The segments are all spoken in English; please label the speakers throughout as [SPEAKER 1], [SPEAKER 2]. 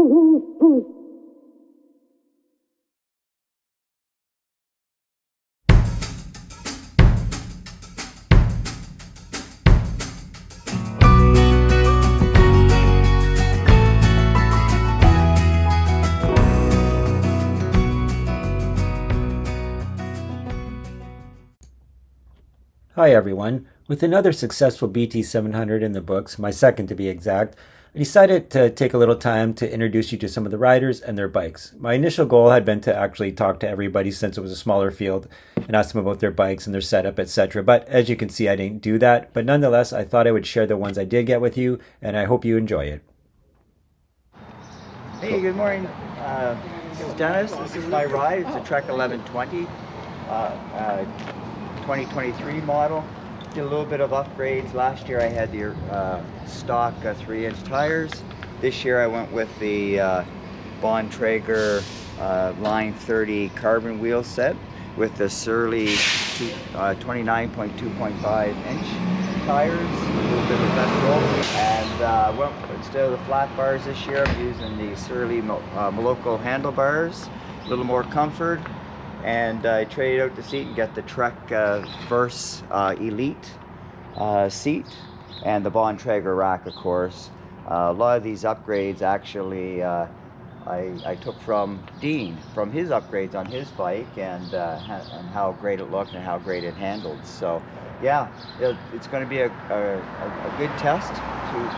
[SPEAKER 1] Hi everyone. With another successful BT700 in the books, my second to be exact, I decided to take a little time to introduce you to some of the riders and their bikes. My initial goal had been to actually talk to everybody since it was a smaller field and ask them about their bikes and their setup, etc. But as you can see, I didn't do that. But nonetheless, I thought I would share the ones I did get with you, and I hope you enjoy it.
[SPEAKER 2] Hey, good morning. This is Dennis. This is my ride. It's a Trek 1120. 2023 model. Did a little bit of upgrades. Last year I had the stock 3-inch tires. This year I went with the Bontrager Line 30 carbon wheel set with the Surly 29.2.5-inch tires, a little bit of best roll. And instead of the flat bars this year, I'm using the Surly Moloko handlebars, a little more comfort. And I traded out the seat and got the Trek Verse Elite seat and the Bontrager rack, of course. A lot of these upgrades actually I took from Dean, from his upgrades on his bike, and how great it looked and how great it handled. So yeah, it's going to be a good test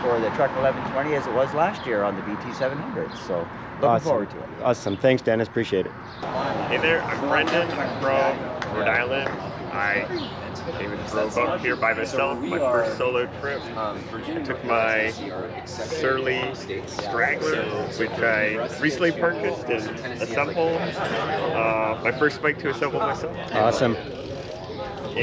[SPEAKER 2] for the Trek 1120 as it was last year on the BT700. So looking forward to it.
[SPEAKER 1] Awesome. Thanks, Dennis. Appreciate it.
[SPEAKER 3] Hey there, I'm Brendan. I'm from Rhode Island. I came and drove up here by myself, my first solo trip. I took my Surly Straggler, which I recently purchased and assembled. My first bike to assemble myself.
[SPEAKER 1] Awesome.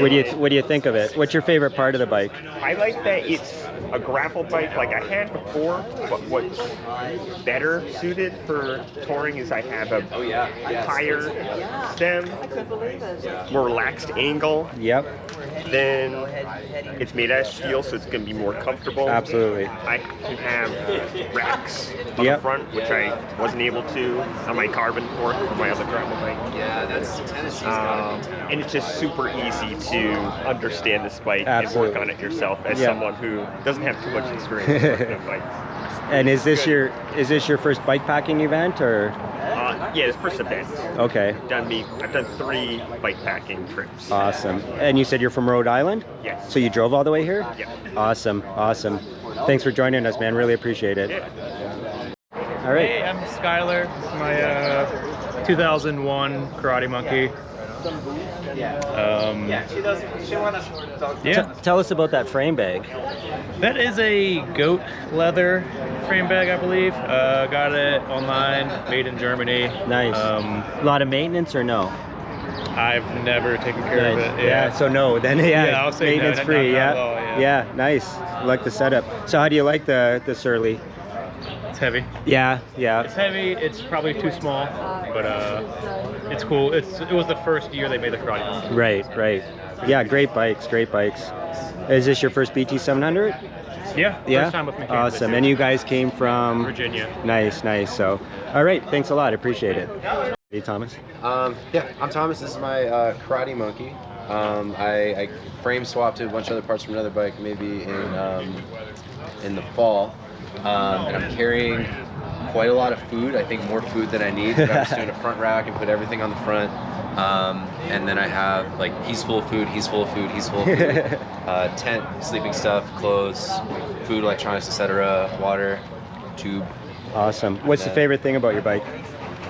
[SPEAKER 1] What do you think of it? What's your favorite part of the bike?
[SPEAKER 3] I like that it's a gravel bike like I had before, but what's better suited for touring is I have a higher stem, more relaxed angle.
[SPEAKER 1] Yep.
[SPEAKER 3] Then it's made out of steel, so it's going to be more comfortable.
[SPEAKER 1] Absolutely.
[SPEAKER 3] I can have racks on the front, which I wasn't able to on my carbon fork for my other gravel bike.
[SPEAKER 4] Yeah, that's Tennessee's got it.
[SPEAKER 3] And it's just super easy to understand this bike and work on it yourself as someone who doesn't have too much experience working on bikes.
[SPEAKER 1] And is this your first bike packing event, or?
[SPEAKER 3] Yeah, it's first event.
[SPEAKER 1] Okay.
[SPEAKER 3] I've done 3 bike packing trips.
[SPEAKER 1] Awesome. And you said you're from Rhode Island?
[SPEAKER 3] Yes.
[SPEAKER 1] So you drove all the way here?
[SPEAKER 3] Yeah.
[SPEAKER 1] Awesome. Awesome. Thanks for joining us, man. Really appreciate it.
[SPEAKER 3] Yeah.
[SPEAKER 1] All right.
[SPEAKER 5] Hey, I'm Skyler. This is my 2001 Karate Monkey.
[SPEAKER 1] Tell us about that frame bag.
[SPEAKER 5] That is a goat leather frame bag, I believe. Got it online, made in Germany.
[SPEAKER 1] Nice. A lot of maintenance or no?
[SPEAKER 5] I've never taken care of it.
[SPEAKER 1] Yeah. So no. Then
[SPEAKER 5] I'll say
[SPEAKER 1] maintenance
[SPEAKER 5] no,
[SPEAKER 1] free.
[SPEAKER 5] not at all,
[SPEAKER 1] Yeah. Nice. I like the setup. So how do you like the Surly?
[SPEAKER 5] It's heavy.
[SPEAKER 1] Yeah.
[SPEAKER 5] It's heavy. It's probably too small, but it's cool. It was the first year they made the Karate Monkey.
[SPEAKER 1] Right. Yeah, great bikes. Is this your first BT700?
[SPEAKER 5] Yeah. First time with me.
[SPEAKER 1] Awesome. And you guys came from
[SPEAKER 5] Virginia.
[SPEAKER 1] Nice. So, all right. Thanks a lot. Appreciate it. Hey, Thomas.
[SPEAKER 4] Yeah, I'm Thomas. This is my Karate Monkey. I frame swapped to a bunch of other parts from another bike, maybe in the fall. And I'm carrying quite a lot of food. I think more food than I need. But I'm just doing a front rack and put everything on the front. And then I have like he's full of food, tent, sleeping stuff, clothes, food, electronics, etc., water, tube.
[SPEAKER 1] Awesome. What's the favorite thing about your bike?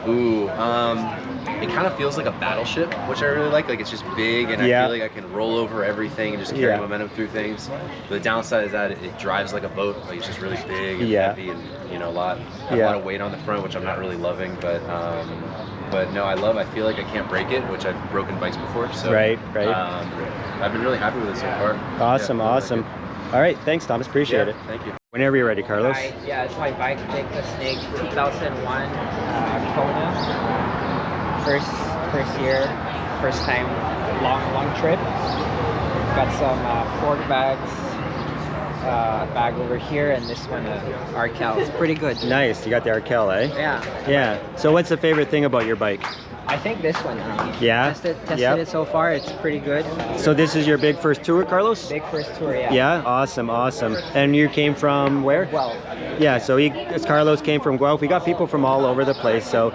[SPEAKER 4] Ooh, it kind of feels like a battleship, which I really like. Like it's just big, and I feel like I can roll over everything and just carry momentum through things. But the downside is that it drives like a boat. Like it's just really big and heavy, and a lot of weight on the front, which I'm not really loving. But no, I feel like I can't break it, which I've broken bikes before. So
[SPEAKER 1] right.
[SPEAKER 4] I've been really happy with it so far.
[SPEAKER 1] Awesome. All right, thanks, Thomas. Appreciate it.
[SPEAKER 4] Thank you.
[SPEAKER 1] Whenever you're ready, Carlos.
[SPEAKER 6] Yeah, it's my bike, Take the Snake 2001 Kona. First year, first time, long trip. Got some fork bags, bag over here, and this one Arkel. It's pretty good.
[SPEAKER 1] Nice. You got the Arkel, eh?
[SPEAKER 6] Yeah.
[SPEAKER 1] Yeah. So what's the favorite thing about your bike?
[SPEAKER 6] I think this one.
[SPEAKER 1] Yeah?
[SPEAKER 6] Tested
[SPEAKER 1] Yep.
[SPEAKER 6] it so far. It's pretty good.
[SPEAKER 1] So this is your big first tour, Carlos?
[SPEAKER 6] Big first tour, yeah.
[SPEAKER 1] Yeah, awesome. And you came from where?
[SPEAKER 6] Well,
[SPEAKER 1] Yeah, so Carlos came from Guelph. We got people from all over the place. So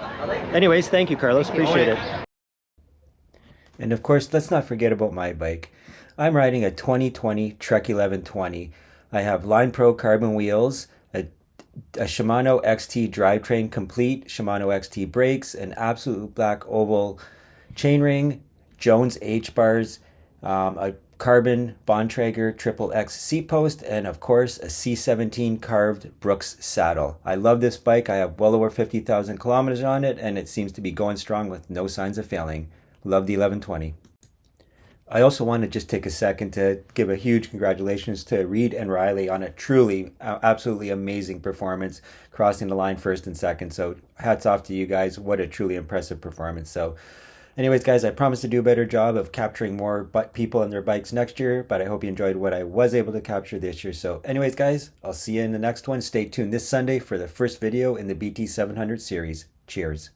[SPEAKER 1] anyways, thank you, Carlos. Appreciate it. And of course, let's not forget about my bike. I'm riding a 2020 Trek 1120. I have Line Pro carbon wheels, a Shimano XT drivetrain complete, Shimano XT brakes, an absolute black oval chainring, Jones H bars, a carbon Bontrager Triple X seat post, and of course a C17 carved Brooks saddle. I love this bike. I have well over 50,000 kilometers on it, and it seems to be going strong with no signs of failing. Love the 1120. I also want to just take a second to give a huge congratulations to Reed and Riley on a truly, absolutely amazing performance, crossing the line first and second. So hats off to you guys. What a truly impressive performance. So anyways, guys, I promise to do a better job of capturing more people and their bikes next year, but I hope you enjoyed what I was able to capture this year. So anyways, guys, I'll see you in the next one. Stay tuned this Sunday for the first video in the BT700 series. Cheers.